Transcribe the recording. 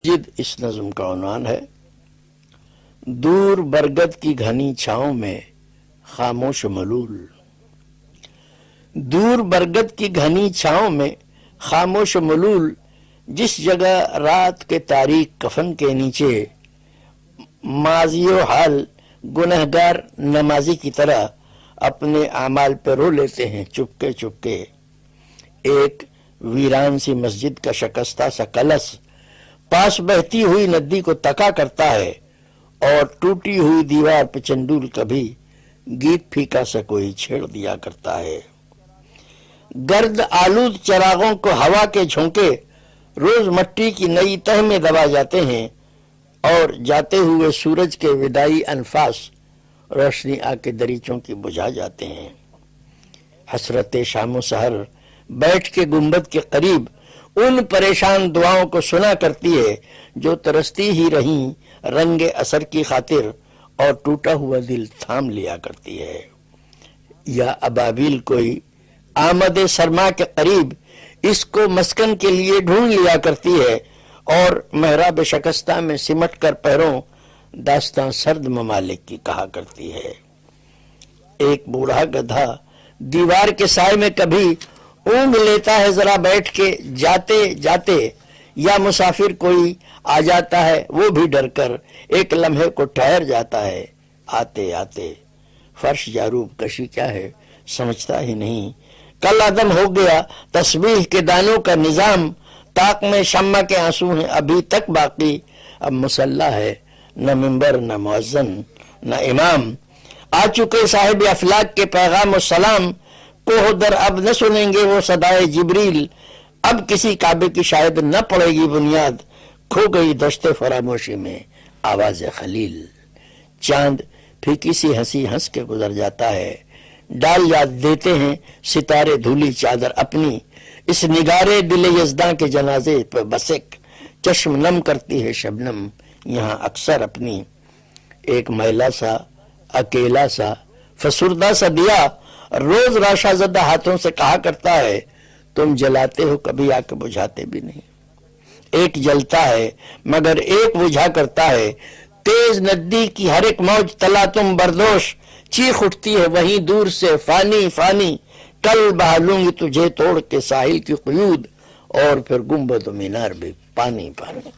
जिद इस नज्म का उन्वान है, दूर बरगद की घनी छांव में खामोश मलूल। दूर बरगद की घनी छांव में खामोश मलूल, जिस जगह रात के तारीक कफन के नीचे माजियो हाल गुनहगार नमाजी की तरह अपने आमाल पर रो लेते हैं चुपके चुपके। एक वीरान सी मस्जिद का शकस्ता सा कलश पास बहती हुई नदी को तका करता है और टूटी हुई दीवार पे चंडूल कभी गीत फीका सा कोई छेड़ दिया करता है। गर्द आलूद चरागों को हवा के झोंके रोज मट्टी की नई तह में दबा जाते हैं और जाते हुए सूरज के विदाई अनफास रोशनी आके दरीचों की बुझा जाते हैं। हसरत शामो सहर बैठ के गुंबद के करीब उन परेशान दुआओं को सुना करती है जो तरसती ही रहीं रंगे असर की खातिर और टूटा हुआ दिल थाम लिया करती है। या अबाबिल कोई आमद सरमा के करीब इसको मस्कन के लिए ढूंढ लिया करती है और महराब शकस्ता में सिमट कर पैरों दास्तां सर्द ममालिक की कहा करती है। एक बूढ़ा गधा दीवार के साए में कभी ऊँघ लेता है जरा बैठ के जाते जाते, या मुसाफिर कोई आ जाता है वो भी डर कर एक लम्हे को ठहर जाता है आते आते। फर्श जारूब कशी क्या है समझता ही नहीं, कल अदम हो गया तस्बीह के दानों का निजाम, ताक में शम्मा के आंसू हैं अभी तक बाकी, अब मुसल्ला है न मिंबर न मुअज्जन न इमाम। आ चुके साहिब अफलाक के पैगाम और सलाम, कोह दर अब न सुनेंगे वो सदाए जिब्रील, अब किसी काबे की शायद न पड़ेगी बुनियाद, खो गई दश्ते फरामोशी में आवाज खलील। चांद फीकी सी हंसी हंस के गुजर जाता है, डाल याद देते हैं सितारे धूली चादर अपनी, इस निगारे दिले यज़दां के जनाजे पर बसेक, चश्म नम करती है शबनम यहाँ अक्सर अपनी। एक मैला सा अकेला सा फसुर्दा सा दिया रोज राशाजदा हाथों से कहा करता है, तुम जलाते हो कभी आके बुझाते भी नहीं। एक जलता है मगर एक बुझा करता है, तेज नदी की हर एक मौज तला तुम बर्दोश, चीख उठती है वहीं दूर से फानी फानी, कल बहा लूंगी तुझे तोड़ के साहिल की क़यूद, और फिर गुंबद मीनार भी पानी पानी।